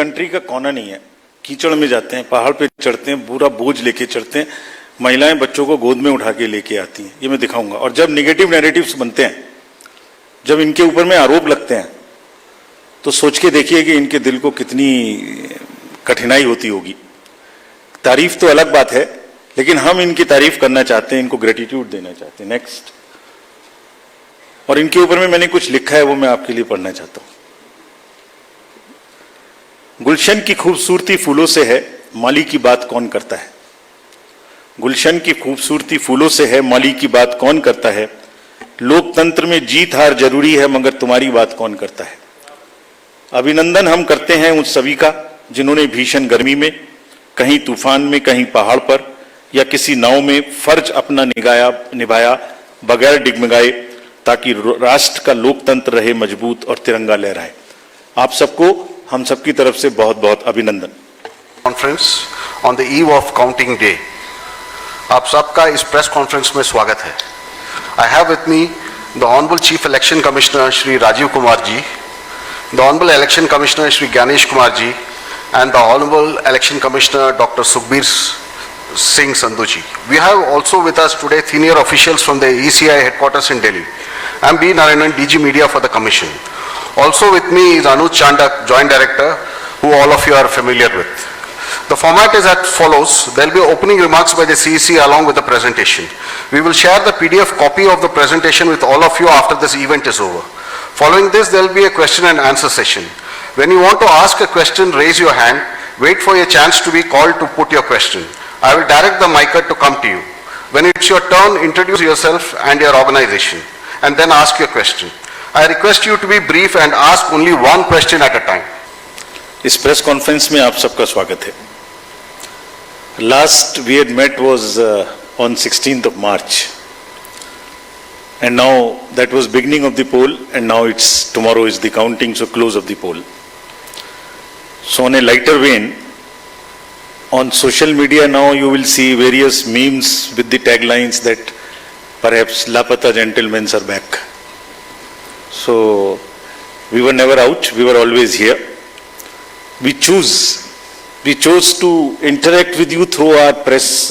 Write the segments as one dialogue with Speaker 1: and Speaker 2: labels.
Speaker 1: Country का कोना नहीं है, कीचड़ में जाते हैं, पहाड़ पे चढ़ते हैं, पूरा बोझ लेके चढ़ते हैं, महिलाएं बच्चों को गोद में उठा के लेके आती हैं, ये मैं दिखाऊंगा। और जब नेगेटिव नैरेटिव्स बनते हैं, जब इनके ऊपर में आरोप लगते हैं, तो सोच के देखिए कि इनके दिल को कितनी कठिनाई होती होगी। तारीफ तो अलग बात है, लेकिन हम इनकी तारीफ करना चाहते हैं, इनको ग्रेटिट्यूड देना चाहते हैं। नेक्स्ट। और इनके ऊपर में मैंने कुछ लिखा है, वो मैं आपके लिए पढ़ना चाहता हूं। गुलशन की खूबसूरती फूलों से है, माली की बात कौन करता है। गुलशन की खूबसूरती फूलों से है, माली की बात कौन करता है। लोकतंत्र में जीत हार जरूरी है, मगर तुम्हारी बात कौन करता है। अभिनंदन हम करते हैं उन सभी का जिन्होंने भीषण गर्मी में, कहीं तूफान में, कहीं पहाड़ पर या किसी नाव में फर्ज अपना निभाया बगैर डिगमगाए, ताकि राष्ट्र का लोकतंत्र रहे मजबूत और तिरंगा लहराए। आप सबको हम सबकी तरफ से बहुत बहुत अभिनंदन।
Speaker 2: Conference on the eve of counting day, आप सबका इस प्रेस कॉन्फ्रेंस में स्वागत है। I have with me the honourable chief election commissioner Shri Rajeev Kumar ji, the honourable election commissioner Shri Gyanesh Kumar ji, and the Honorable Election Commissioner Dr. Sukhbir Singh Sandhu ji. We have also with us today senior officials from the ECI headquarters in Delhi. I am B. Narayanan, DG Media for the Commission. Also with me is Anuj Chandak, Joint Director, who all of you are familiar with. The format is as follows. There will be opening remarks by the CEC along with the presentation. We will share the PDF copy of the presentation with all of you after this event is over. Following this, there will be a question and answer session. When you want to ask a question, raise your hand. Wait for your chance to be called to put your question. I will direct the micer to come to you. When it's your turn, introduce yourself and your organization, and then ask your question. I request you to be brief and ask only one question at a time.
Speaker 1: इस press conference में आप सबका स्वागत है। Last we had met was on 16th of March, and now that was beginning of the poll, and now tomorrow is the counting, so close of the poll. So on a lighter vein, on social media now you will see various memes with the taglines that perhaps Lapata gentlemen are back. So we were never out, we were always here. We chose to interact with you through our press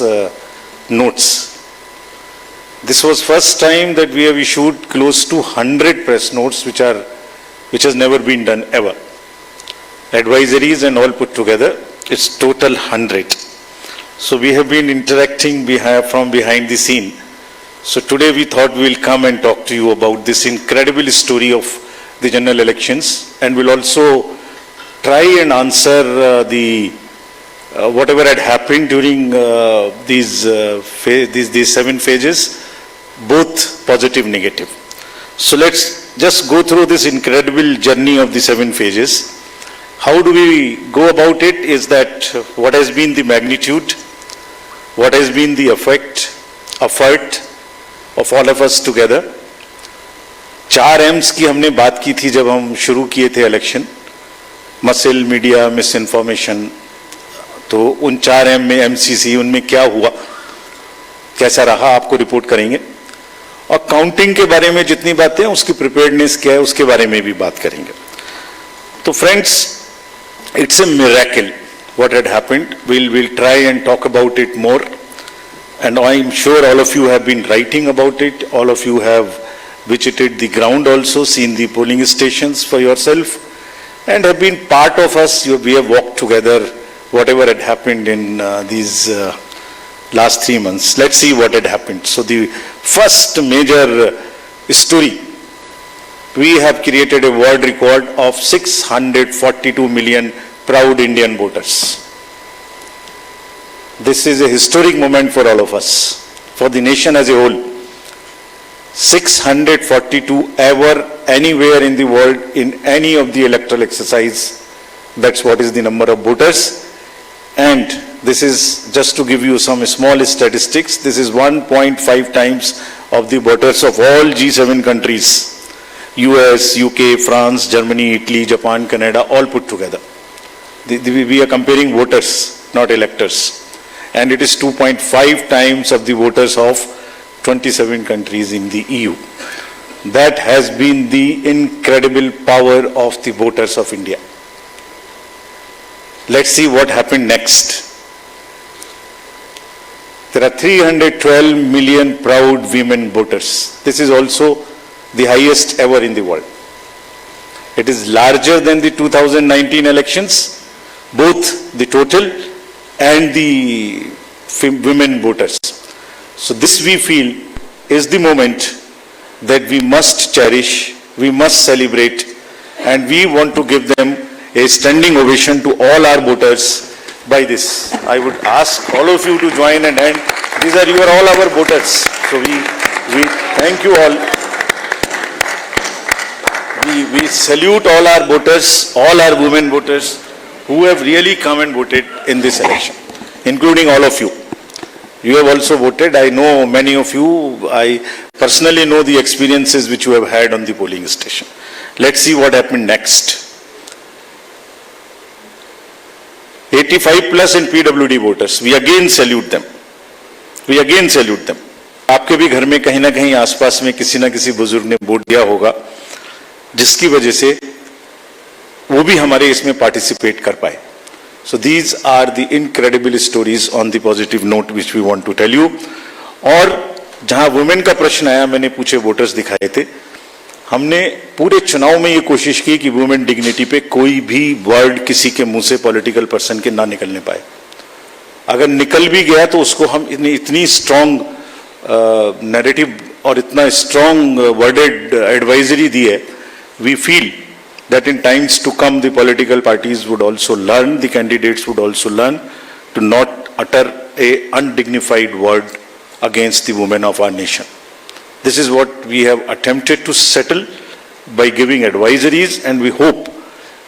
Speaker 1: notes. This was first time that we have issued close to 100 press notes, which has never been done ever. Advisories and all put together, it's total 100. So we have been interacting from behind the scene. So today we thought we will come and talk to you about this incredible story of the general elections, and we'll also try and answer whatever had happened during these 7 phases, both positive, negative. So let's just go through this incredible journey of the 7 phases. How do we go about it is that what has been the magnitude, what has been the effort of all of us together. 4 M's की हमने बात की थी जब हम शुरू किए थे election, muscle, media, miss information. तो उन 4 M में MCC, उनमें क्या हुआ, कैसा रहा, आपको रिपोर्ट करेंगे। और काउंटिंग के बारे में जितनी बातें हैं, उसकी प्रिपेयर्डनेस क्या है, उसके बारे में भी बात करेंगे। तो friends, it's a miracle what had happened. We'll try and talk about it more, and I'm sure all of you have been writing about it. All of you have visited the ground also, seen the polling stations for yourself, and have been part of us. We have walked together whatever had happened in these last 3 months. Let's see what had happened. So the first major story, we have created a world record of 642 million proud Indian voters. This is a historic moment for all of us, for the nation as a whole. 642 ever, anywhere in the world, in any of the electoral exercise. That's what is the number of voters. And this is just to give you some small statistics. This is 1.5 times of the voters of all G7 countries. US, UK, France, Germany, Italy, Japan, Canada, all put together. We are comparing voters, not electors. And it is 2.5 times of the voters of 27 countries in the EU. That has been the incredible power of the voters of India. Let's see what happened next. There are 312 million proud women voters. This is also the highest ever in the world. It is larger than the 2019 elections, both the total and the women voters. So this, we feel, is the moment that we must cherish, we must celebrate, and we want to give them a standing ovation to all our voters. By this, I would ask all of you to join and hand. These are all our voters. So we thank you all. We salute all our voters, all our women voters who have really come and voted in this election, including all of you. You have also voted. I know many of you. I personally know the experiences which you have had on the polling station. Let's see what happened next. 85 plus and PWD voters. We again salute them. We again salute them. आपके भी घर में कहीं ना कहीं आसपास में किसी ना किसी बुजुर्ग ने वोट दिया होगा, जिसकी वजह से वो भी हमारे इसमें पार्टिसिपेट कर पाए. So these are the incredible stories on the positive note which we want to tell you. और जहां वुमेन का प्रश्न आया, मैंने पूछे वोटर्स दिखाए थे. हमने पूरे चुनाव में ये कोशिश की कि वुमेन डिग्निटी पे कोई भी वर्ड किसी के मुंह से पॉलिटिकल पर्सन के ना निकलने पाए. अगर निकल भी गया तो उसको हम इतनी स्ट्रांग नैरेटिव और इतना स्ट्रांग वर्डेड एडवाइजरी दी है. We feel that in times to come the political parties would also learn, the candidates would also learn to not utter a undignified word against the women of our nation. This is what we have attempted to settle by giving advisories, and we hope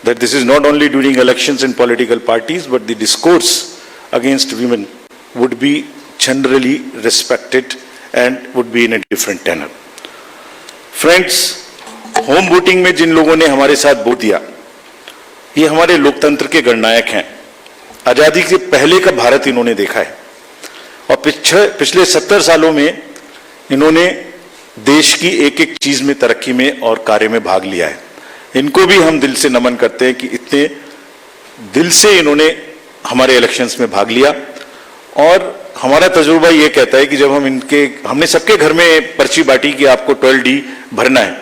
Speaker 1: that this is not only during elections and political parties, but the discourse against women would be generally respected and would be in a different tenor. Friends, home voting में जिन लोगों ने हमारे साथ vote दिया, ये हमारे लोकतंत्र के गणनायक हैं. आजादी से पहले का भारत इन्होंने देखा है और पिछले 70 सालों में इन्होंने देश की एक एक चीज में, तरक्की में और कार्य में भाग लिया है. इनको भी हम दिल से नमन करते हैं कि इतने दिल से इन्होंने हमारे इलेक्शंस में भाग लिया. और हमारा तजुर्बा ये कहता है कि जब हमने सबके घर में पर्ची बांटी कि आपको 12D भरना है,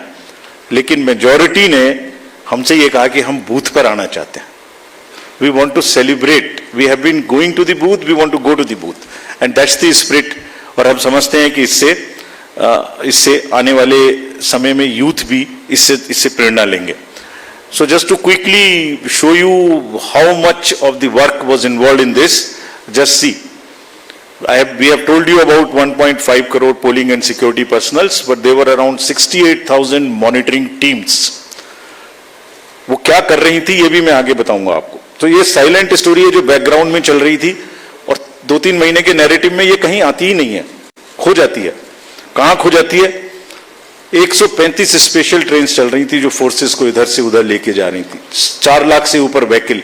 Speaker 1: लेकिन मेजॉरिटी ने हमसे ये कहा कि हम बूथ पर आना चाहते हैं. We want to celebrate. We have been going to the booth, we want to go to the booth, and that's the spirit. और हम समझते हैं कि इससे आने वाले समय में यूथ भी इससे प्रेरणा लेंगे. So just to quickly show you how much of the work was involved in this, just see. We have told you about 1.5 crore polling and security personals, but there were around 68,000 monitoring teams. वो क्या कर रही थी ये भी मैं आगे बताऊंगा आपको. तो ये साइलेंट स्टोरी है जो बैकग्राउंड में चल रही थी और 2-3 महीने के नैरेटिव में ये कहीं आती ही नहीं है, खो जाती है. कहां खो जाती है? 135 स्पेशल ट्रेन चल रही थी जो फोर्सेस को इधर से उधर लेके जा रही थी. 4 लाख से ऊपर व्हीकल,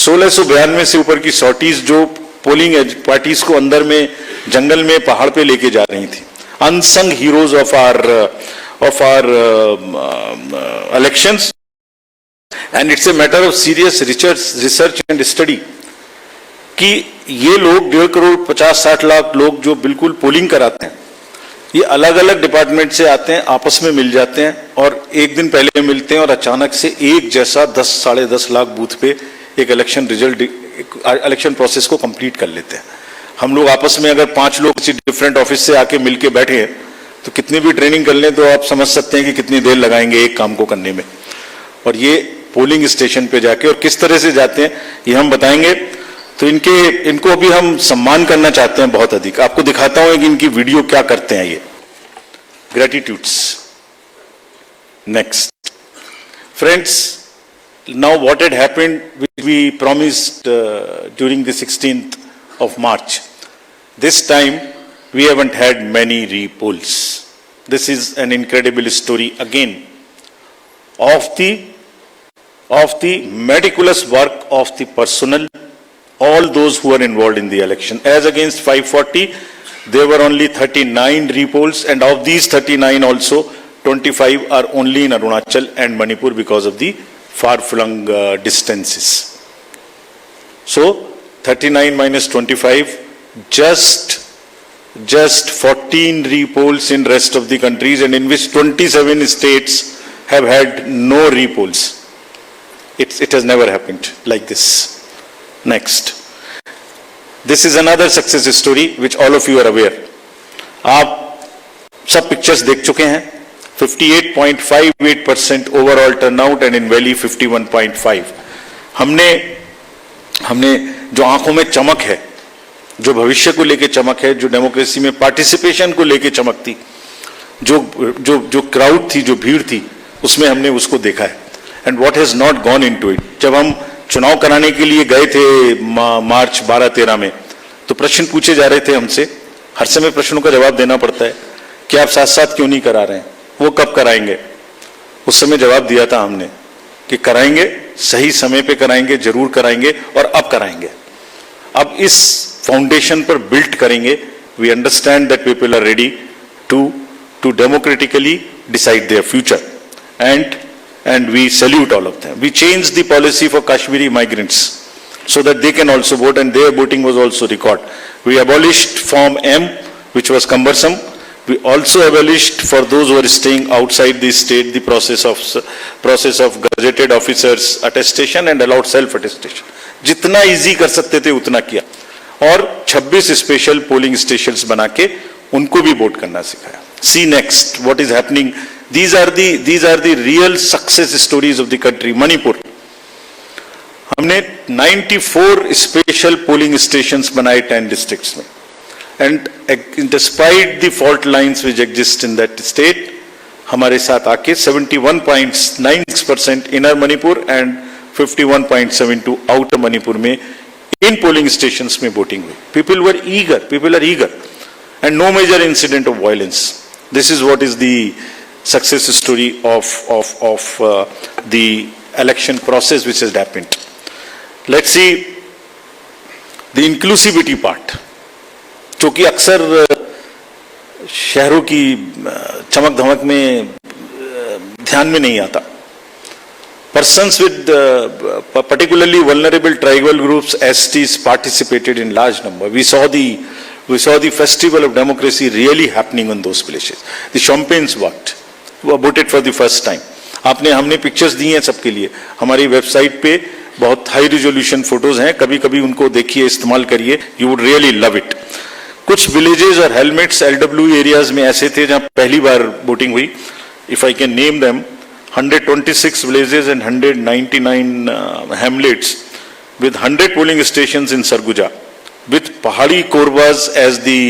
Speaker 1: 1692 से ऊपर की सॉर्टीज जो पोलिंग पार्टीज को अंदर में जंगल में पहाड़ पे लेके जा रही थी. Unsung heroes of our elections, and it's a matter of serious research and study कि ये लोग 1.5 करोड़ 50-60 लाख लोग जो बिल्कुल पोलिंग कराते हैं, ये अलग अलग डिपार्टमेंट से आते हैं, आपस में मिल जाते हैं और एक दिन पहले मिलते हैं और अचानक से एक जैसा 10-10.5 लाख बूथ पे एक इलेक्शन रिजल्ट, इलेक्शन प्रोसेस को कंप्लीट कर लेते हैं. हम लोग आपस में अगर 5 लोग किसी डिफरेंट ऑफिस से आके मिलके बैठे हैं तो कितनी भी ट्रेनिंग कर लें तो आप समझ सकते हैं कि कितनी देर लगाएंगे एक काम को करने में. और ये पोलिंग स्टेशन पे जाके और किस तरह से जाते हैं ये हम बताएंगे. तो इनको अभी हम सम्मान करना चाहते हैं बहुत अधिक. आपको दिखाता हूं कि इनकी वीडियो क्या करते हैं ये. Gratitudes. Next friends, now what had happened, which we promised during the 16th of March, this time we haven't had many repolls. This is an incredible story again of the meticulous work of the personnel, all those who are involved in the election. As against 540, there were only 39 repolls, and of these 39 also 25 are only in Arunachal and Manipur because of the far-flung distances. So 39 minus 25, just 14 repolls in rest of the countries, and in which 27 states have had no repolls. It has never happened like this. Next. This is another success story which all of you are aware. आप सब pictures देख चुके हैं. 58.58% overall turnout and in valley 51.5. हमने जो आंखों में चमक है, जो भविष्य को लेके चमक है, जो डेमोक्रेसी में पार्टिसिपेशन को लेके चमक थी, जो क्राउड थी, जो भीड़ थी, उसमें हमने उसको देखा है. And what has not gone into it. जब हम चुनाव कराने के लिए गए थे मार्च 12-13 में, तो प्रश्न पूछे जा रहे थे हमसे. हर समय प्रश्नों का जवाब देना पड़ता है कि आप साथ साथ क्यों नहीं करा रहे हैं, वो कब कराएंगे. उस समय जवाब दिया था हमने कि कराएंगे, सही समय पे कराएंगे, जरूर कराएंगे और अब कराएंगे. अब इस फाउंडेशन पर बिल्ड करेंगे. We understand that people are ready to democratically decide their future, and we salute all of them. We changed the policy for Kashmiri migrants so that they can also vote, and their voting was also recorded. We abolished Form M, which was cumbersome. We also abolished for those who are staying outside the state the process of gazetted officers attestation and allowed self attestation. जितना easy कर सकते थे उतना किया, और 26 special polling stations बना के उनको भी वोट करना सिखाया. See next what is happening. These are the real success stories of the country. Manipur, हमने 94 स्पेशल पोलिंग स्टेशंस बनाए 10 डिस्ट्रिक्ट्स में, and despite the fault lines which exist in that state, हमारे साथ आके 71.96% inner Manipur and 51.72 outer Manipur में इन polling stations में voting हुई. People are eager and no major incident of violence. This is what is the success story of the election process which has happened. Let's see the inclusivity part, जो कि अक्सर शहरों की चमक धमक में ध्यान में नहीं आता. Persons with particularly vulnerable tribal groups, STs, participated in large number. We saw the festival of democracy really happening on those places. The champagnes voted for the first time. हमने पिक्चर्स दी हैं सबके लिए. हमारी वेबसाइट पे बहुत high resolution photos हैं, कभी कभी उनको देखिए, इस्तेमाल करिए. You would really love it. कुछ विलेजेस और हेलमेट्स LW एरियाज में ऐसे थे जहां पहली बार वोटिंग हुई. If I can name them, 126 villages and 199 hamlets with 100 polling stations in Sarguja, with Pahadi Korwas as the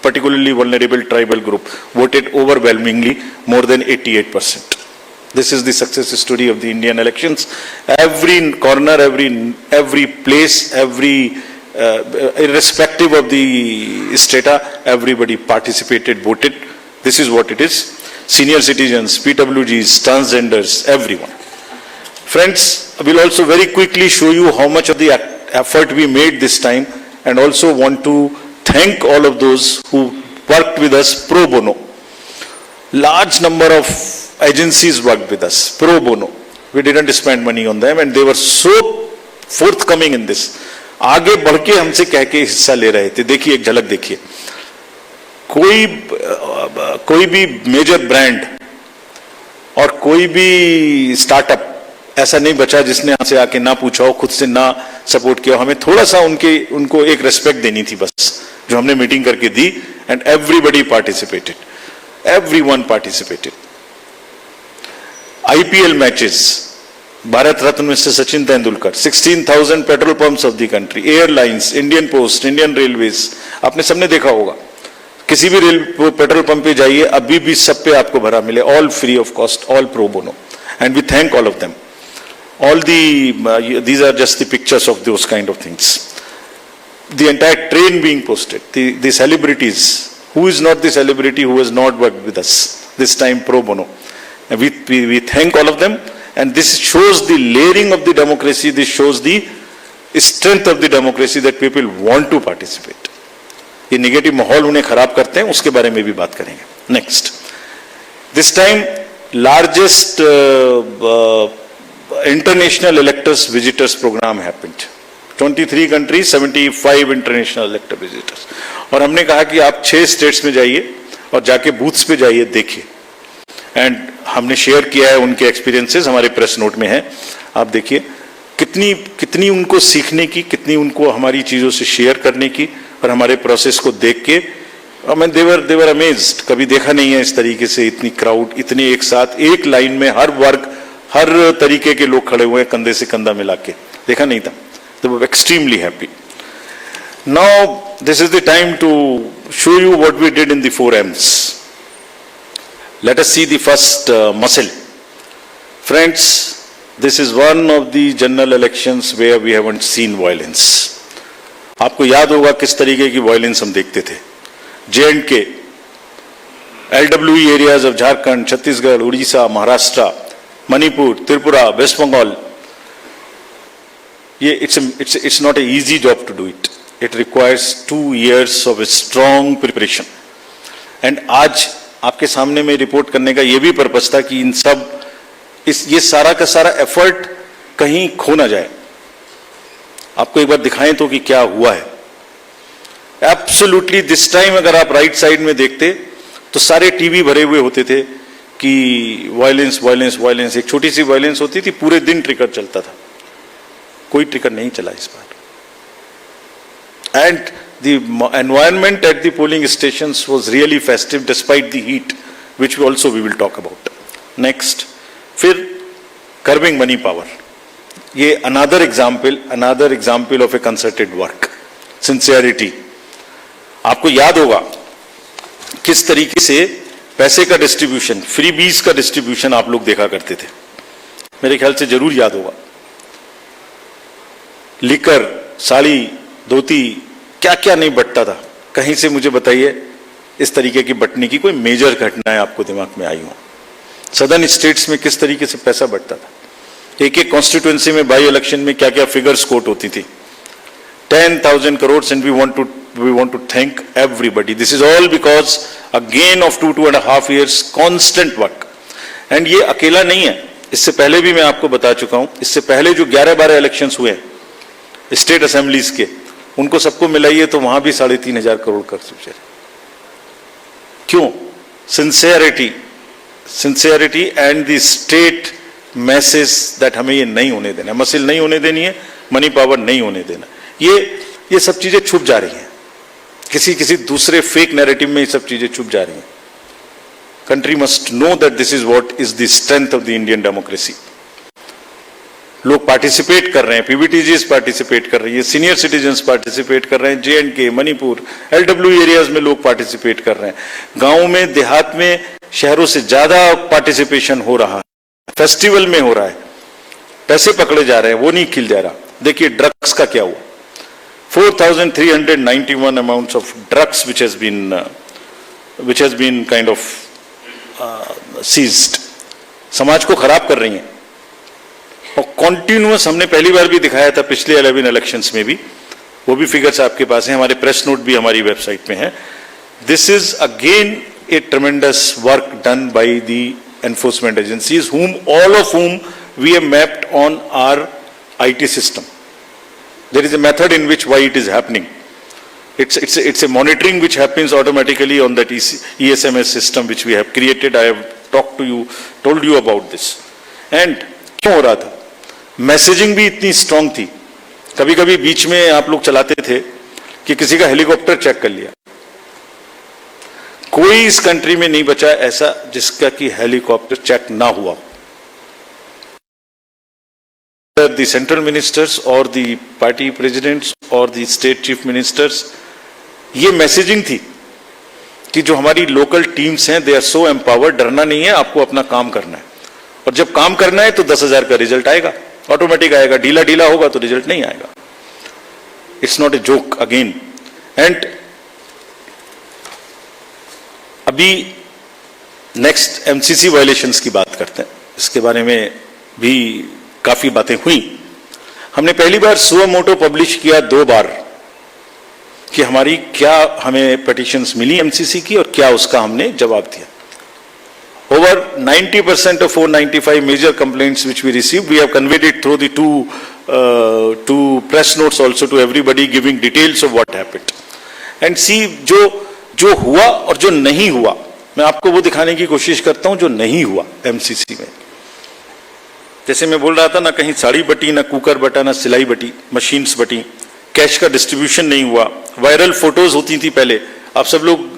Speaker 1: particularly vulnerable tribal group, voted overwhelmingly, more than 88%. This is the success story of the Indian elections. Every corner, every place, irrespective of the strata, everybody participated, voted. This is what it is. Senior citizens, PWGs, transgenders, everyone. Friends, I will also very quickly show you how much of the effort we made this time, and also want to thank all of those who worked with us pro bono. Large number of agencies worked with us pro bono. We didn't spend money on them, and they were so forthcoming in this. आगे बढ़ के हमसे कह के हिस्सा ले रहे थे. देखिए, एक झलक देखिए. कोई भी मेजर ब्रांड और कोई भी स्टार्टअप ऐसा नहीं बचा जिसने हमसे आके ना पूछा हो, खुद से ना सपोर्ट किया. हमें थोड़ा सा उनको एक रेस्पेक्ट देनी थी बस, जो हमने मीटिंग करके दी. And everybody participated, everyone participated. IPL matches, Bharat Ratna mister Sachin Tendulkar, 16,000 petrol pumps of the country, airlines, Indian post, Indian railways. आपने सबने देखा होगा, किसी भी पेट्रोल पंप पे जाइए, अभी भी सब पे आपको भरा मिले, all free of cost, all pro bono. And we thank all of them. These are just the pictures of those kind of things. The entire train being posted, the celebrities. Who is not the celebrity who has not worked with us this time pro bono? And we thank all of them, and this shows the layering of the democracy. This shows the strength of the democracy, that people want to participate. ये negative माहौल उन्हें खराब करते हैं, उसके बारे में भी बात करेंगे. Next, this time largest international electors visitors program happened. 23 countries, 75 international elected visitors. और हमने कहा कि आप 6 स्टेट्स में जाइए और जाके बूथ्स पे जाइए, देखिए। एंड हमने शेयर किया है उनके एक्सपीरियंसेस, हमारे प्रेस नोट में है, आप देखिए कितनी उनको सीखने की, कितनी उनको हमारी चीजों से शेयर करने की, और हमारे प्रोसेस को देख के देवर अमेज्ड। कभी देखा नहीं है इस तरीके से इतनी क्राउड, इतने एक साथ एक लाइन में हर वर्ग, हर तरीके के लोग खड़े हुए हैं कंधे से कंधा मिला के, देखा नहीं था। They were extremely happy. Now this is the time to show you what we did in the 4Ms. Let us see the first muscle. Friends, this is one of the general elections where we haven't seen violence. आपको याद होगा किस तरीके की violence हम देखते थे। J&K, LWE areas of Jharkhand, Chhattisgarh, Odisha, Maharashtra, Manipur, Tripura, West Bengal. It's not an easy job to do it. It requires 2 years of a strong preparation. And आज आपके सामने में रिपोर्ट करने का ये भी पर्पस था कि इन सब ये सारा का सारा एफर्ट कहीं खो ना जाए। आपको एक बार दिखाएं तो कि क्या हुआ है। एब्सोल्युटली दिस टाइम अगर आप राइट साइड में देखते तो सारे टीवी भरे हुए होते थे कि वायलेंस वायलेंस वायलेंस। एक छोटी सी वायलेंस होती थी, पूरे दिन ट्रिगर चलता था। कोई ट्रिगर नहीं चला इस बार। And the environment at the polling stations was really festive despite the heat, which also we will talk about. Next, फिर कर्बिंग मनी पावर, ये another example of a concerted work, sincerity. आपको याद होगा किस तरीके से पैसे का डिस्ट्रीब्यूशन, फ्रीबीज का डिस्ट्रीब्यूशन आप लोग देखा करते थे, मेरे ख्याल से जरूर याद होगा। लिकर, साड़ी, धोती, क्या क्या नहीं बंटता था। कहीं से मुझे बताइए इस तरीके की बंटने की कोई मेजर घटनाएं आपको दिमाग में आई हो। सदर्न स्टेट्स में किस तरीके से पैसा बंटता था, एक एक कॉन्स्टिट्यूएंसी में बाई इलेक्शन में क्या क्या फिगर्स कोट होती थी। 10,000 crores, and we want to thank everybody. This is all because again of 2.5 years constant work. And ये अकेला नहीं है, इससे पहले भी मैं आपको बता चुका हूं। इससे पहले जो 11-12 इलेक्शंस हुए स्टेट असेंबलीज के, उनको सबको मिलाइए तो वहां भी 3,500 करोड़ कर चुके। क्यों? Sincerity and the state message that हमें ये नहीं होने देना, मसिल नहीं होने देनी है, मनी पावर नहीं होने देना। ये सब चीजें छुप जा रही हैं, किसी दूसरे फेक नैरेटिव में ये सब चीजें छुप जा रही हैं। Country must know that this is what is the strength of the Indian democracy. लोग पार्टिसिपेट कर रहे हैं, पीबीटीजीज पार्टिसिपेट कर रही है, सीनियर सिटीजन्स पार्टिसिपेट कर रहे हैं, J&K, मणिपुर, LWE एरियाज में लोग पार्टिसिपेट कर रहे हैं। गांव में, देहात में, शहरों से ज्यादा पार्टिसिपेशन हो रहा है, फेस्टिवल में हो रहा है, पैसे पकड़े जा रहे हैं, वो नहीं खिल जा रहा। देखिए ड्रग्स का क्या हुआ, 4,391 amounts of drugs which has been kind of seized। समाज को खराब कर रही हैं और कॉन्टिन्यूअस, हमने पहली बार भी दिखाया था पिछले 11 इलेक्शंस में भी, वो भी फिगर्स आपके पास हैं, हमारे प्रेस नोट भी हमारी वेबसाइट में है। This is again A ट्रेमेंडस work done by the enforcement agencies, all of whom we have mapped on our IT system. There is a method in which why it is happening. It's a monitoring which happens automatically on that ESMS system which we have created. I have told you about this. And क्यों हो रहा था? Messaging भी इतनी strong थी। कभी कभी बीच में आप लोग चलाते थे कि किसी का हेलीकॉप्टर चेक कर लिया। कोई इस कंट्री में नहीं बचा ऐसा जिसका कि हेलीकॉप्टर चेक ना हुआ। The central ministers or the party presidents or the state chief ministers, ये मैसेजिंग थी कि जो हमारी लोकल टीम्स हैं, दे आर सो एम्पावर्ड, डरना नहीं है, आपको अपना काम करना है, और जब काम करना है तो 10,000 का रिजल्ट आएगा, ऑटोमेटिक आएगा। ढीला होगा तो रिजल्ट नहीं आएगा। It's not a joke again. And अभी नेक्स्ट एमसीसी वायलेशंस की बात करते हैं। इसके बारे में भी काफी बातें हुई। हमने पहली बार सुओ मोटो पब्लिश किया 2 बार कि हमें पिटीशंस मिली एमसीसी की और क्या उसका हमने जवाब दिया। Over 90% of 495 major complaints which we received, we have conveyed it through the 2 press notes also to everybody giving details of what happened. And see, जो हुआ और जो नहीं हुआ, मैं आपको वो दिखाने की कोशिश करता हूं जो नहीं हुआ एमसीसी में। जैसे मैं बोल रहा था ना, कहीं साड़ी बटी, ना कुकर बटा, ना सिलाई बटी, मशीन्स बटी, कैश का डिस्ट्रीब्यूशन नहीं हुआ। वायरल फोटोज होती थी पहले, आप सब लोग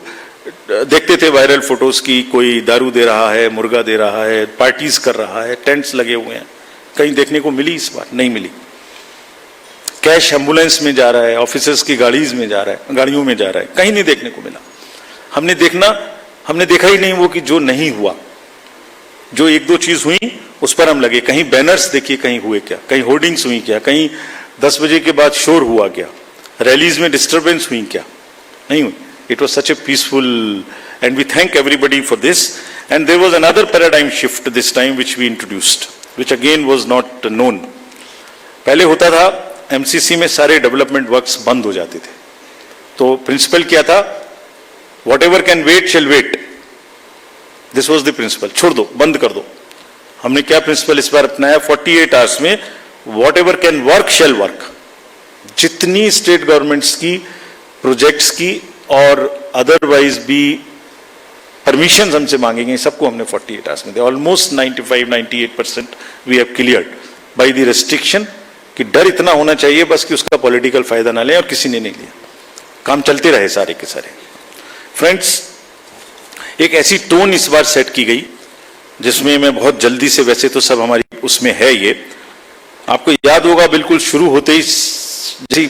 Speaker 1: देखते थे वायरल फोटोज की, कोई दारू दे रहा है, मुर्गा दे रहा है, पार्टीज कर रहा है, टेंट्स लगे हुए हैं। कहीं देखने को मिली? इस बार नहीं मिली। कैश एम्बुलेंस में जा रहा है, ऑफिसर्स की गाड़ीज में जा रहा है, गाड़ियों में जा रहा है, कहीं नहीं देखने को मिला। हमने देखा ही नहीं वो कि जो नहीं हुआ। जो एक दो चीज हुई उस पर हम लगे। कहीं बैनर्स देखिए, कहीं हुए क्या, कहीं होर्डिंग्स हुई क्या, कहीं 10 बजे के बाद शोर हुआ क्या, रैलीज में डिस्टर्बेंस हुई क्या? नहीं हुई। It was such a peaceful, and we thank everybody for this. And there was another paradigm shift this time which we introduced, which again was not known. पहले होता था एमसीसी में सारे डेवलपमेंट वर्क्स बंद हो जाते थे। तो प्रिंसिपल क्या था? Whatever can wait shall wait. This was the principle. छोड़ दो, बंद कर दो। हमने क्या प्रिंसिपल इस बार अपनाया? 48 आवर्स में whatever can work shall work. जितनी स्टेट गवर्नमेंट्स की प्रोजेक्ट्स की और अदरवाइज भी परमिशन हमसे मांगेंगे, सबको हमने 48 आवर्स में दिया। Almost 95-98% we have cleared by the restriction, कि डर इतना होना चाहिए बस कि उसका पॉलिटिकल फायदा ना लें, और किसी ने नहीं लिया। काम चलते रहे सारे के सारे। फ्रेंड्स, एक ऐसी टोन इस बार सेट की गई जिसमें मैं बहुत जल्दी से, वैसे तो सब हमारी उसमें है ये, आपको याद होगा बिल्कुल शुरू होते ही जैसे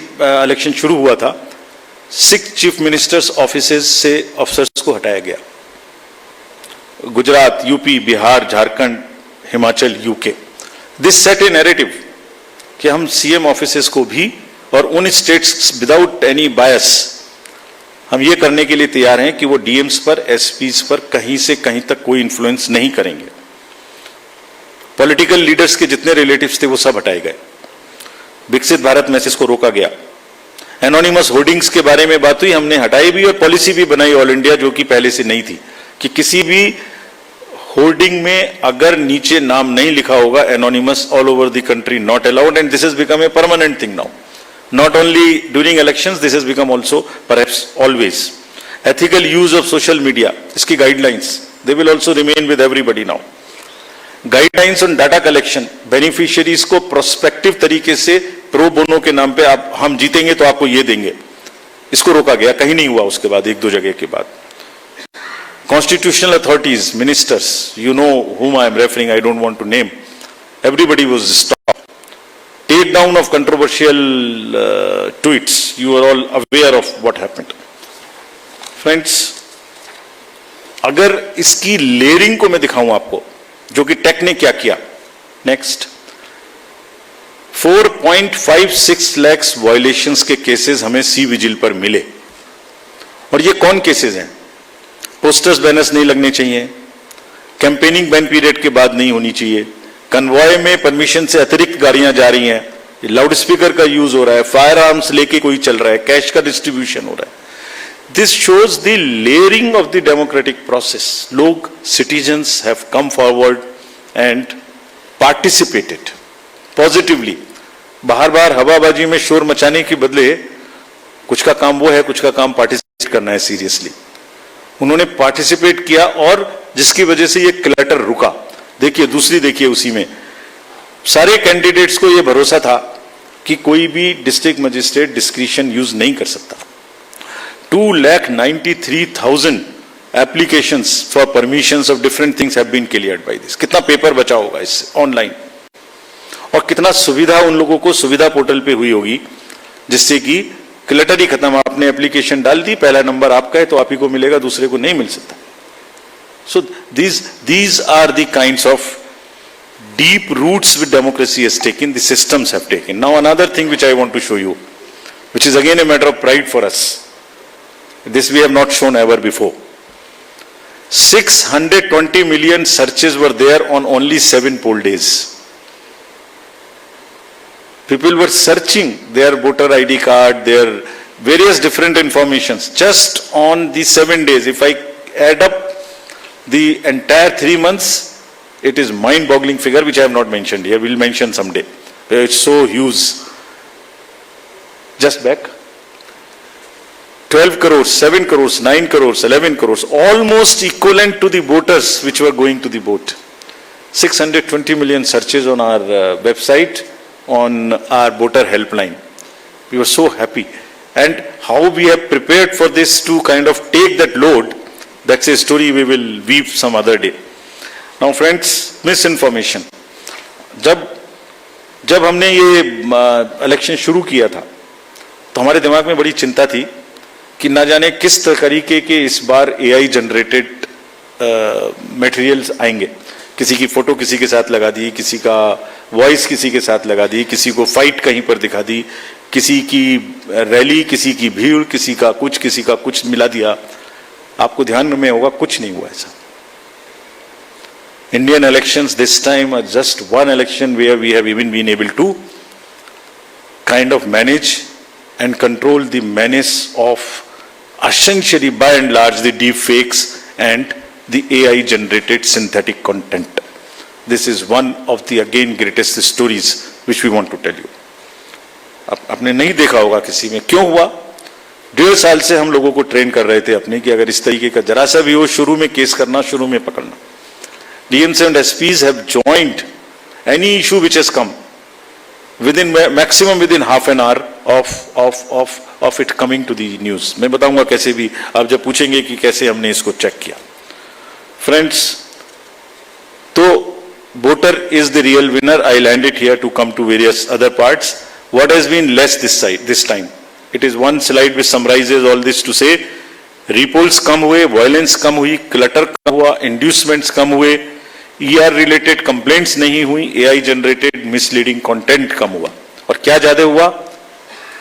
Speaker 1: इलेक्शन शुरू हुआ था, 6 चीफ मिनिस्टर्स ऑफिसेज से ऑफिसर्स को हटाया गया। Gujarat, UP, Bihar, Jharkhand, Himachal, UK. This set A narrative कि हम सीएम ऑफिसेज को भी, और उन स्टेट्स विदाउट एनी बायस, हम ये करने के लिए तैयार हैं कि वो डीएम्स पर, एसपीज पर कहीं से कहीं तक कोई इन्फ्लुएंस नहीं करेंगे। पॉलिटिकल लीडर्स के जितने रिलेटिव्स थे वो सब हटाए गए। विकसित भारत मैसेज को रोका गया। एनोनिमस होर्डिंग्स के बारे में बात हुई, हमने हटाई भी और पॉलिसी भी बनाई ऑल इंडिया, जो कि पहले से नहीं थी, कि किसी भी होर्डिंग में अगर नीचे नाम नहीं लिखा होगा anonymous, all over the country not allowed. And this has become a permanent thing now, not only during elections, this has become also perhaps always. Ethical use of social media, इसकी guidelines they will also remain with everybody now. Guidelines on data collection, beneficiaries को prospective तरीके से pro bono के नाम पे, आप हम जीतेंगे तो आपको ये देंगे, इसको रोका गया। कहीं नहीं हुआ उसके बाद, एक दो जगह के बाद। Constitutional authorities, ministers, you know whom I am referring, I don't want to name, everybody was stopped. Take down of controversial tweets, you are all aware of what happened. Friends, अगर इसकी लेयरिंग को मैं दिखाऊं आपको, जो कि take ने क्या किया, नेक्स्ट। 4.56 लाख वायलेशंस के केसेस हमें सी विजिल पर मिले। और ये कौन केसेस हैं? पोस्टर्स, बैनर्स नहीं लगने चाहिए, कैंपेनिंग बैन पीरियड के बाद नहीं होनी चाहिए, कन्वॉय में परमिशन से अतिरिक्त गाड़ियां जा रही हैं, लाउड स्पीकर का यूज हो रहा है, फायर आर्म्स लेके कोई चल रहा है, कैश का डिस्ट्रीब्यूशन हो रहा है। This shows the layering of the democratic process. लोग, citizens have come forward and participated positively. बाहर हवाबाजी में शोर मचाने के बदले कुछ का काम वो है, कुछ का काम पार्टिसिपेट करना है सीरियसली। उन्होंने पार्टिसिपेट किया और जिसकी वजह से ये क्लटर रुका। देखिए, दूसरी देखिए, उसी में सारे कैंडिडेट्स को ये भरोसा था कि कोई भी डिस्ट्रिक्ट मजिस्ट्रेट डिस्क्रिशन यूज नहीं कर सकता। 2,93,000 applications for permissions of different things have been cleared by this. कितना पेपर बचा होगा इससे ऑनलाइन, और कितना सुविधा उन लोगों को सुविधा पोर्टल पे हुई होगी, जिससे कि क्लटर ही खत्म। आपने एप्लीकेशन डाल दी, पहला नंबर आपका है तो आप ही को मिलेगा, दूसरे को नहीं मिल सकता। So these are the kinds of deep roots which democracy has taken, the systems have taken. Now another thing which I want to show you, which is again a matter of pride for us. This we have not shown ever before. 620 million searches were there on only 7 poll days. People were searching their voter ID card, their various different informations just on the 7 days. If I add up the entire 3 months, it is mind-boggling figure which I have not mentioned here. We'll mention someday. It's so huge. Just back. 12 crores, 7 crores, 9 crores, 11 crores, almost equivalent to the voters which were going to the vote. 620 million searches on our website, on our voter helpline. We were so happy. And how we have prepared for this to kind of take that load, that's a story we will weave some other day. Now friends, misinformation. जब हमने ये election शुरू किया था तो हमारे दिमाग में बड़ी चिंता थी कि ना जाने किस तरीके के इस बार एआई जनरेटेड मटेरियल्स आएंगे। किसी की फोटो किसी के साथ लगा दी, किसी का वॉइस किसी के साथ लगा दी, किसी को फाइट कहीं पर दिखा दी, किसी की रैली, किसी की भीड़, किसी का कुछ मिला दिया। आपको ध्यान में होगा कुछ नहीं हुआ ऐसा। Indian elections this time are just one election where we have even been able to kind of manage and control the menace of essentially by and large the deep fakes and the AI generated synthetic content. This is one of the again greatest stories which we want to tell you. आपने नहीं देखा होगा किसी में, क्यों हुआ? 1.5 साल से हम लोगों को ट्रेन कर रहे थे अपने कि अगर इस तरीके का जरा सा भी हो शुरू में केस करना, शुरू में पकड़ना. DMs and SPs have joined any issue which has come within maximum within half an hour of it coming to the news. मैं बताऊंगा कैसे भी, आप जब पूछेंगे कि कैसे हमने इसको चेक किया. Friends, तो voter is the real winner. I landed here to come to various other parts. What has been less this time? It is one slide which summarizes all this to say repolls कम हुए, violence कम हुई, clutter कम हुआ, inducements कम हुए, ER related complaints नहीं हुई, AI generated misleading content कम हुआ. और क्या ज्यादा हुआ?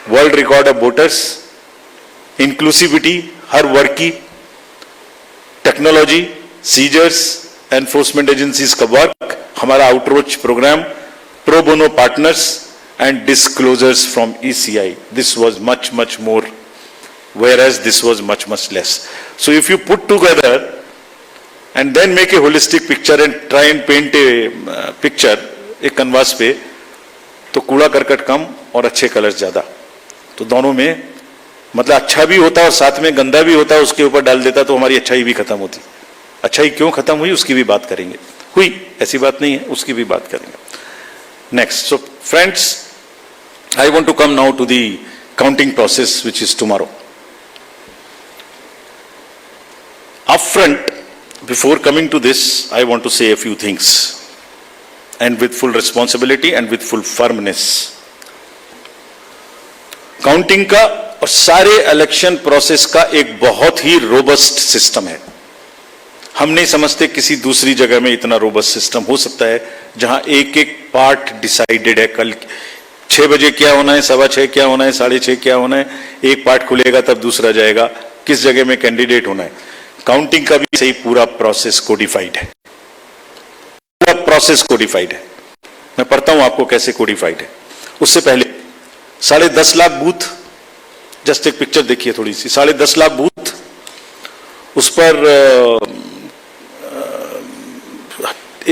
Speaker 1: World record of voters, inclusivity हर वर्ग की, टेक्नोलॉजी, सीजर्स, एनफोर्समेंट एजेंसीज का वर्क, हमारा outreach programme, pro bono partners and disclosures from ECI. This was much more, whereas this was much less. So if you put together and then make a holistic picture and try and paint a picture एक canvas पे, तो कूड़ा करकट कम और अच्छे colours ज्यादा. तो दोनों में मतलब अच्छा भी होता और साथ में गंदा भी होता, उसके ऊपर डाल देता तो हमारी अच्छाई भी खत्म होती. अच्छाई क्यों खत्म हुई उसकी भी बात करेंगे. हुई ऐसी बात नहीं है, उसकी भी बात करेंगे. Next. So friends, I want to come now to the counting process which is tomorrow. Upfront, before coming to this, I want to say a few things, and with full responsibility and with full firmness. Counting का और सारे election process का एक बहुत ही robust system है. हम नहीं समझते किसी दूसरी जगह में इतना रोबस्ट सिस्टम हो सकता है जहां एक एक पार्ट डिसाइडेड है. कल 6 बजे क्या होना है, 6:15 क्या होना है, 6:30 क्या होना है, एक पार्ट खुलेगा तब दूसरा जाएगा, किस जगह में कैंडिडेट होना है. काउंटिंग का भी सही पूरा प्रोसेस कोडिफाइड है. पूरा प्रोसेस कोडिफाइड है. मैं पढ़ता हूं आपको कैसे कोडिफाइड है. उससे पहले 10.5 लाख बूथ, जस्ट एक पिक्चर देखिए थोड़ी सी. 10.5 लाख बूथ, उस पर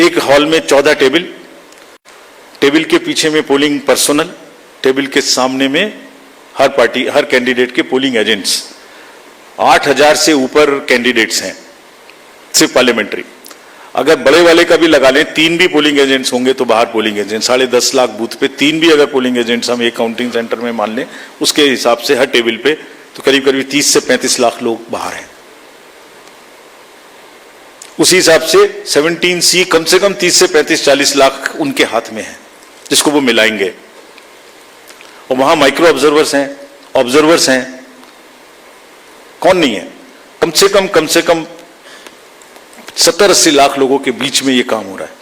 Speaker 1: एक हॉल में 14 टेबल, टेबल के पीछे में पोलिंग पर्सनल, टेबल के सामने में हर पार्टी हर कैंडिडेट के पोलिंग एजेंट्स. 8,000 से ऊपर कैंडिडेट्स हैं सिर्फ पार्लियामेंट्री. अगर बड़े वाले का भी लगा लें, 3 भी पोलिंग एजेंट्स होंगे तो बाहर पोलिंग एजेंट. 10.5 लाख बूथ पे 3 भी अगर पोलिंग एजेंट्स हम एक काउंटिंग सेंटर में मान लें, उसके हिसाब से हर टेबल पे तो करीब 30 से 35 लाख लोग बाहर हैं. उसी हिसाब से 17C कम से कम 30 से 35-40 लाख उनके हाथ में है जिसको वो मिलाएंगे. और वहां माइक्रो ऑब्जर्वर्स हैं. कौन नहीं है? कम से कम 70-80 लाख लोगों के बीच में ये काम हो रहा है.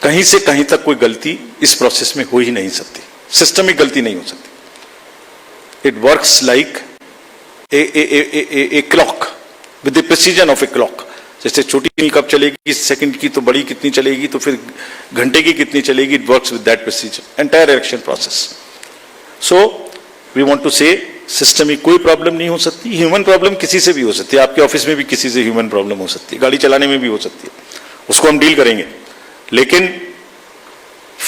Speaker 1: कहीं से कहीं तक कोई गलती इस प्रोसेस में हो ही नहीं सकती. सिस्टमिक गलती नहीं हो सकती. It works like a clock with the precision of a clock. जैसे छोटी कब चलेगी सेकंड की, तो बड़ी कितनी चलेगी, तो फिर घंटे की कितनी चलेगी. It works with that precision entire election process. So we want to say system में कोई प्रॉब्लम नहीं हो सकती. ह्यूमन प्रॉब्लम किसी से भी हो सकती है. आपके ऑफिस में भी किसी से ह्यूमन प्रॉब्लम हो सकती है, गाड़ी चलाने में भी हो सकती है, उसको हम डील करेंगे. लेकिन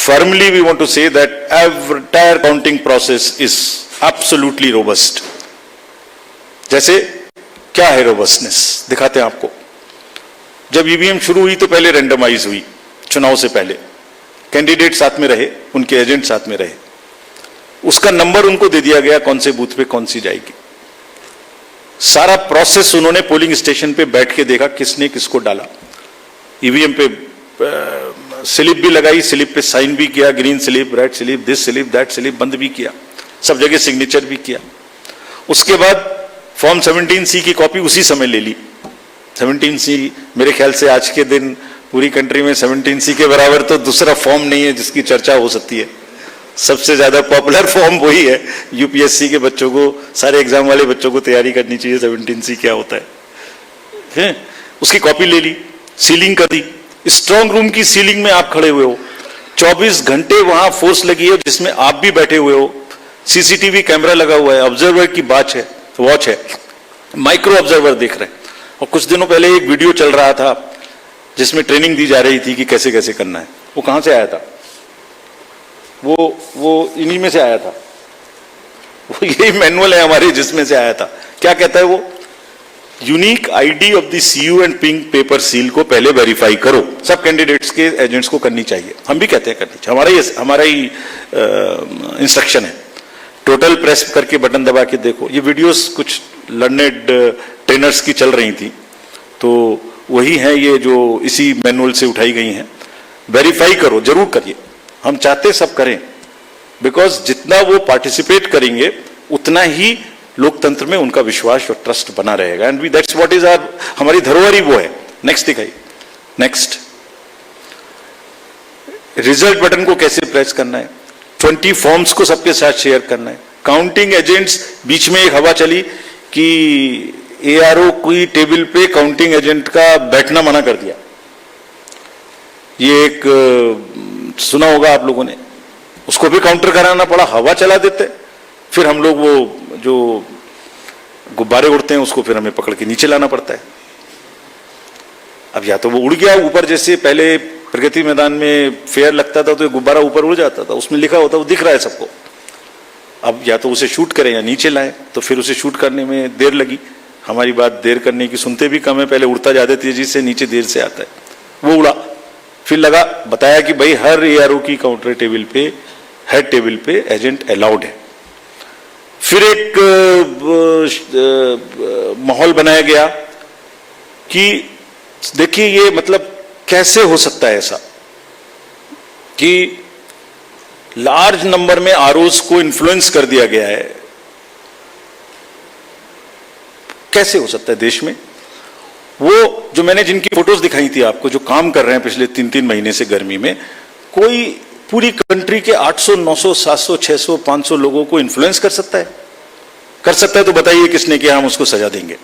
Speaker 1: firmly we want to say that entire counting process is absolutely robust. जैसे क्या है रोबस्टनेस दिखाते हैं आपको। जब ईवीएम शुरू हुई तो पहले रैंडमाइज हुई, चुनाव से पहले कैंडिडेट साथ में रहे, उनके एजेंट साथ में रहे, उसका नंबर उनको दे दिया गया कौन से बूथ पे कौन सी जाएगी। सारा प्रोसेस उन्होंने पोलिंग स्टेशन पे बैठ के देखा किसने किसको डाला। ईवीएम पे स्लिप भी लगाई, स्लिप पे साइन भी किया, green slip, red slip, this slip, that slip, बंद भी किया, सब जगह सिग्नेचर भी किया। उसके बाद फॉर्म 17C की कॉपी उसी समय ले ली। 17C मेरे ख्याल से आज के दिन पूरी कंट्री में 17C के बराबर तो दूसरा फॉर्म नहीं है जिसकी चर्चा हो सकती है। सबसे ज्यादा पॉपुलर फॉर्म वही है। यूपीएससी के बच्चों को, सारे एग्जाम वाले बच्चों को तैयारी करनी चाहिए 17C क्या होता है। उसकी कॉपी ले ली, सीलिंग कर दी। स्ट्रांग रूम की सीलिंग में आप खड़े हुए हो, 24 घंटे वहां फोर्स लगी है जिसमें आप भी बैठे हुए हो, सीसीटीवी कैमरा लगा हुआ है, ऑब्जर्वर की वॉच है, माइक्रो ऑब्जर्वर देख रहे हैं। और कुछ दिनों पहले एक वीडियो चल रहा था जिसमें ट्रेनिंग दी जा रही थी कि कैसे कैसे करना है। वो कहां से आया था? वो इन्हीं में से आया था। वो यही मैनुअल है हमारे जिसमें से आया था। क्या कहता है वो? Unique ID of the CU and pink paper seal को पहले वेरीफाई करो। सब कैंडिडेट्स के एजेंट्स को करनी चाहिए, हम भी कहते हैं करनी चाहिए, हमारा ही इंस्ट्रक्शन है। टोटल प्रेस करके बटन दबा के देखो। ये वीडियोस कुछ लर्नेड ट्रेनर्स की चल रही थी, तो वही है ये जो इसी मैनुअल से उठाई गई हैं। वेरीफाई करो, जरूर करिए, हम चाहते सब करें, बिकॉज जितना वो पार्टिसिपेट करेंगे उतना ही लोकतंत्र में उनका विश्वास और ट्रस्ट बना रहेगा। And that's what is our, हमारी धरोहर ही वो है। नेक्स्ट दिखाइए। नेक्स्ट, रिजल्ट बटन को कैसे प्रेस करना है, 20 फॉर्म्स को सबके साथ शेयर करना है। काउंटिंग एजेंट्स, बीच में एक हवा चली कि एआरओ की टेबल पे काउंटिंग एजेंट का बैठना मना कर दिया। ये एक सुना होगा आप लोगों ने, उसको भी काउंटर कराना पड़ा, हवा चला देते। फिर हम लोग वो जो गुब्बारे उड़ते हैं उसको फिर हमें पकड़ के नीचे लाना पड़ता है। अब या तो वो उड़ गया ऊपर, जैसे पहले प्रगति मैदान में फेयर लगता था तो गुब्बारा ऊपर उड़ जाता था, उसमें लिखा होता, वो दिख रहा है सबको। अब या तो उसे शूट करें या नीचे लाएं, तो फिर उसे शूट करने में देर लगी। हमारी बात देर करने की सुनते भी कम है, पहले उड़ता ज्यादा तेजी से, नीचे देर से आता है। वो उड़ा, फिर लगा, बताया कि भाई हर एआरओ की काउंटर टेबल पे, हेड टेबल पे एजेंट अलाउड है। फिर एक माहौल बनाया गया कि देखिए ये मतलब कैसे हो सकता है ऐसा कि लार्ज नंबर में आरओज को इन्फ्लुएंस कर दिया गया है। कैसे हो सकता है देश में? वो जो मैंने जिनकी फोटोज दिखाई थी आपको, जो काम कर रहे हैं पिछले 3-3 महीने से गर्मी में, कोई पूरी कंट्री के 800, 900, 700, 600, 500 लोगों को इन्फ्लुएंस कर सकता है? कर सकता है तो बताइए किसने किया, हम उसको सजा देंगे।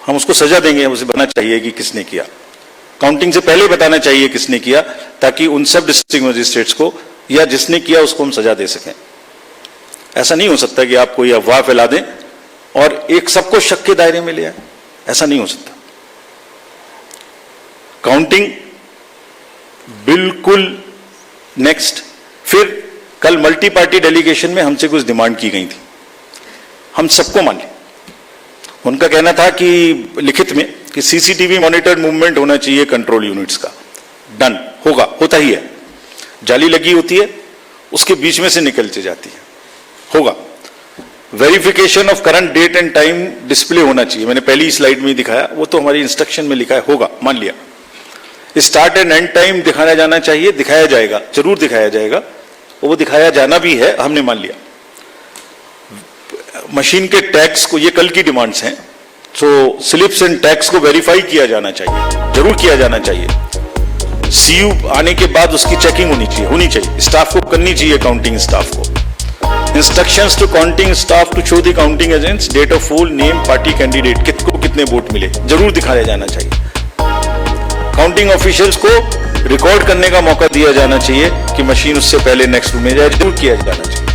Speaker 1: हम उसको सजा देंगे, उसे बताना चाहिए कि किसने किया। काउंटिंग से पहले बताना चाहिए किसने किया, ताकि उन सब डिस्ट्रिक्ट मजिस्ट्रेट्स को या जिसने किया उसको हम सजा दे सकें। ऐसा नहीं हो सकता कि आप कोई अफवाह फैला दें और एक सबको शक के दायरे में ले आए, ऐसा नहीं हो सकता। काउंटिंग बिल्कुल नेक्स्ट। फिर कल मल्टी पार्टी डेलीगेशन में हमसे कुछ डिमांड की गई थी, हम सबको मान ली। उनका कहना था कि लिखित में कि सीसीटीवी मॉनिटर्ड मूवमेंट होना चाहिए कंट्रोल यूनिट्स का। डन, होगा, होता ही है। जाली लगी होती है, उसके बीच में से निकलती जाती है, होगा। Verification of current date and time display होना चाहिए, मैंने पहली स्लाइड में दिखाया, वो तो हमारी इंस्ट्रक्शन में लिखा है, होगा, मान लिया। स्टार्ट एंड एंड टाइम दिखाया जाना चाहिए, दिखाया जाएगा, जरूर दिखाया जाएगा, वो दिखाया जाना भी है, हमने मान लिया। मशीन के टैग्स को, ये कल की डिमांड्स हैं, तो स्लिप्स एंड टैग्स को वेरीफाई किया जाना चाहिए, जरूर किया जाना चाहिए। सीयू आने के बाद उसकी चेकिंग होनी चाहिए, स्टाफ को करनी चाहिए, काउंटिंग स्टाफ को। Instructions to counting staff to show the counting agents date of poll, name, party candidate, किसको कितने वोट मिले, जरूर दिखाया जाना चाहिए। काउंटिंग ऑफिशियल्स को रिकॉर्ड करने का मौका दिया जाना चाहिए कि मशीन उससे पहले नेक्स्ट रूम में जाए, जरूर किया जाना चाहिए।